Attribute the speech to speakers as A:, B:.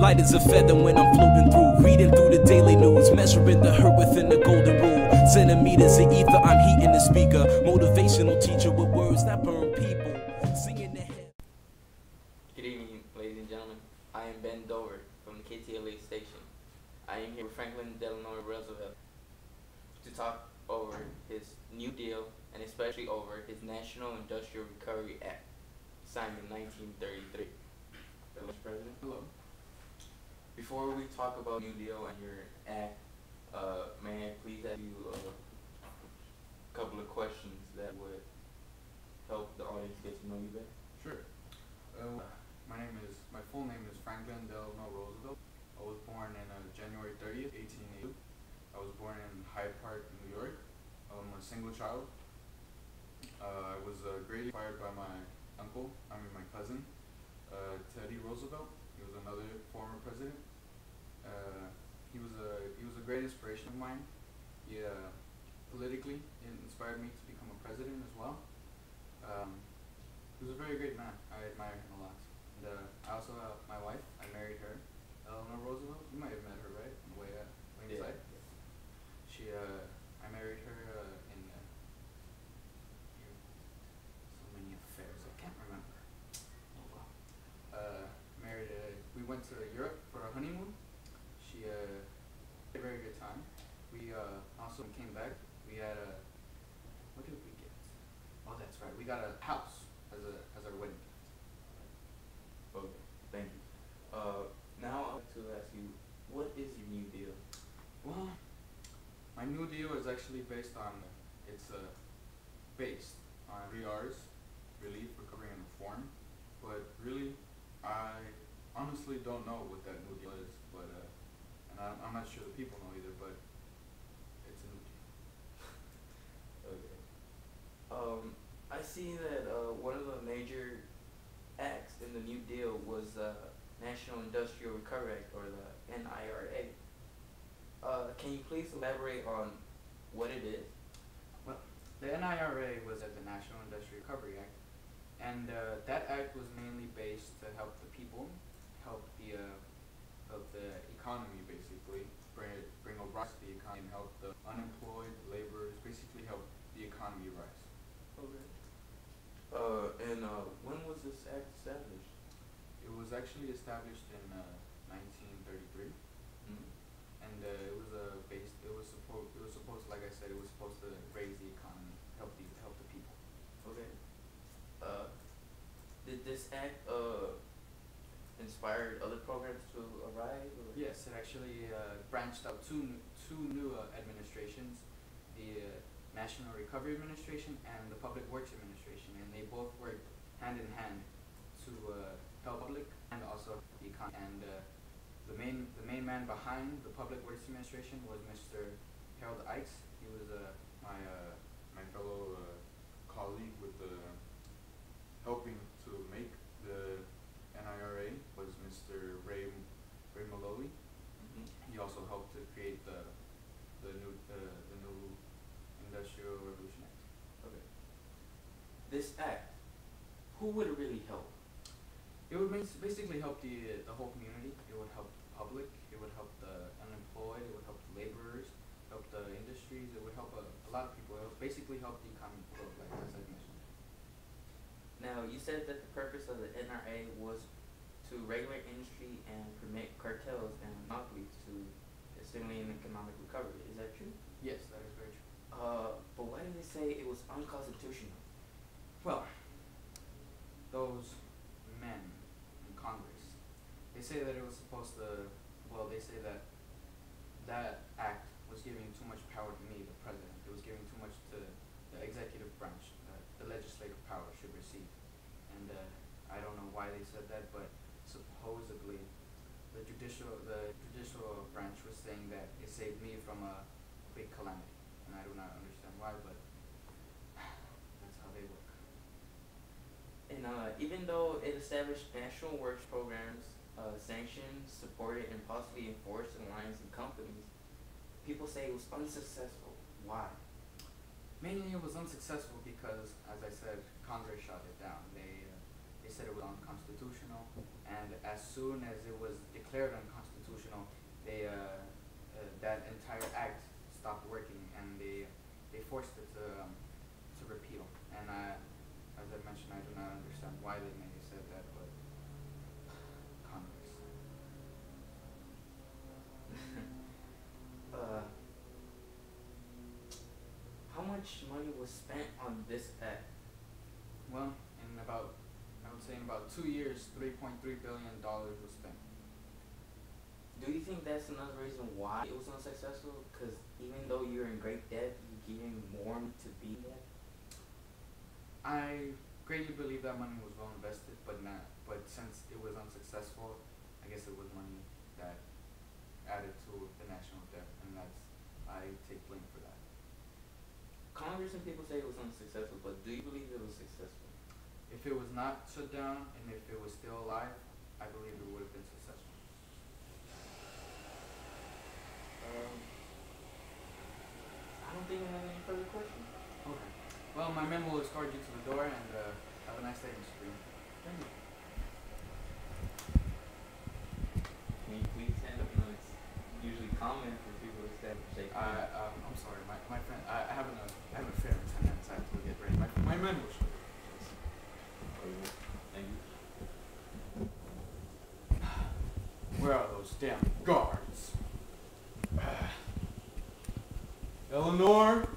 A: Light as a feather when I'm floating through, reading through the daily news, measuring the hurt within the golden rule. Centimeters of ether, I'm heating the speaker. Motivational teacher with words that burn people. Singing the head.
B: Good evening, ladies and gentlemen. I am Ben Dover from the KTLA station. I am here with Franklin Delano Roosevelt to talk over his New Deal and especially over his National Industrial Recovery Act, signed in 1933. Mr. President.
C: Hello.
B: Before we talk about New Deal and your act, may I please ask you a couple of questions that would help the audience get to know you better?
C: Sure. My full name is Franklin Delano Roosevelt. I was born in January 30th, 1882. I was born in Hyde Park, New York. I'm a single child. I was greatly inspired by my cousin, Teddy Roosevelt. He was another former president. He was a great inspiration of mine. He politically inspired me to become a president as well. He was a very great man. I admire him a lot. And I also have my wife. I married her, Eleanor Roosevelt. You might have met her, right? On the way inside. Yeah. I married her in so many affairs. I can't remember. Oh wow. We went to Europe for a honeymoon. She had a very good time. We also came back. We had what did we get? Oh, that's right. We got a house as our wedding gift.
B: Okay, thank you. Now I'd like to ask you, what is your New Deal?
C: Well, my New Deal is actually based on 3 R's: relief, recovery, and reform. But really, I honestly don't know what that New Deal is. But and I'm not sure the people know either. But it's a New Deal.
B: Okay. I see that one of the major acts in the New Deal was the National Industrial Recovery Act, or the NIRA. Can you please elaborate on what it is?
C: Well, the NIRA was the National Industrial Recovery Act, and that act was mainly based to help the people, help the economy, basically, bring a rise to the economy, and help the unemployed laborers, basically help the economy rise.
B: Okay. And when was this act established?
C: It was actually established in 1933. And it was supposed, like I said, it was supposed to raise the economy, help the people.
B: Okay. Did this act inspire other programs to arise? Or?
C: Yes, it actually branched out two new administrations, the National Recovery Administration and the Public Works Administration, and they both worked hand in hand to help public and also the economy. And the main man behind the Public Works Administration was Mr. Harold Ikes. He was my fellow colleague with helping to make the NIRA was Mr. Ray Malloy. He also helped to create the new Industrial Revolution Act.
B: Okay. This act, who would it really help?
C: It would basically help the whole community. It would help the public. It would help the unemployed. It would help the laborers. Help the industries. It would help a lot of people. It would basically help the economy grow, like as I mentioned.
B: Now, you said that the purpose of the NRA was to regulate industry and permit cartels and monopolies to stimulate an economic recovery. Is that true?
C: Yes, that is very true.
B: But why did they say it was unconstitutional?
C: Well, those men in Congress, they say that it was supposed to, they say that act was giving too much power to me, the president. It was giving too much to the executive branch, the legislative power should receive. And I don't know why they said that, but supposedly the judicial branch was saying that it saved me from a big calamity. And I do not understand why, but that's how they work.
B: And even though it established national works programs, sanctioned, supported, and possibly enforced alliance and companies, people say it was unsuccessful. Why?
C: Mainly it was unsuccessful because, as I said, Congress shot it down. They said it was unconstitutional, and as soon as it was declared unconstitutional, they that entire act stopped working, and they forced it to repeal. And as I mentioned, I do not understand why they may have said that, but Congress.
B: How much money was spent on this act?
C: Well, in about, I would say in about 2 years, $3.3 billion was spent.
B: Do you think that's another reason why it was unsuccessful? Because even though you're in great debt, you're giving more to be in debt?
C: I greatly believe that money was well invested, but since it was unsuccessful, I guess it was money that added to the national debt, and I take blame for that.
B: Congress and people say it was unsuccessful, but do you believe it was successful?
C: If it was not shut down, and if it was still alive, I believe it would have been successful.
B: I don't think I have any further questions.
C: Okay. Well, my men will escort you to the door, and have a nice day, Mr. Green.
B: Thank you. Can you please stand up? No, it's usually common for people to stand up and shake hands.
C: I'm sorry, my friend. I have a fair in 10 minutes. I have to get ready. My men will show you.
B: Thank you.
C: Where are those damn guards? Eleanor?